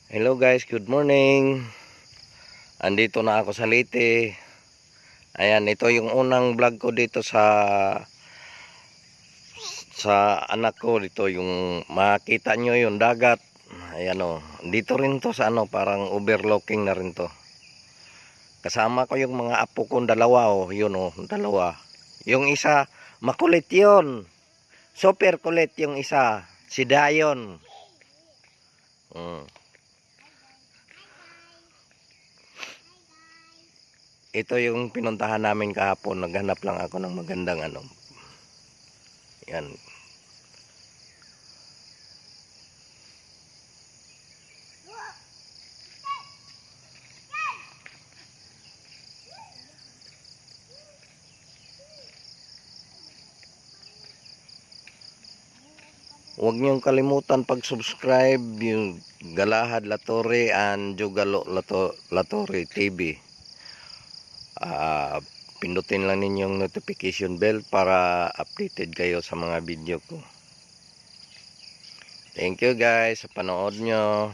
Hello guys, good morning. Andito na ako sa Leyte. Ayan, ito yung unang vlog ko dito sa anak ko. Dito yung makita nyo yung dagat. Ayan o, dito rin to sa parang overlooking na rin to. Kasama ko yung mga apo kong dalawa o, yun o, dalawa. Yung isa, makulit yun. Super kulit yung isa, si Dayon. Ito yung pinuntahan namin kahapon. Naghanap lang ako ng magandang yan. Huwag niyong kalimutan pag-subscribe yung Galahad Latore and Jugalo Latore TV. Pindutin lang ninyong notification bell para updated kayo sa mga video ko. Thank you guys sa panood nyo.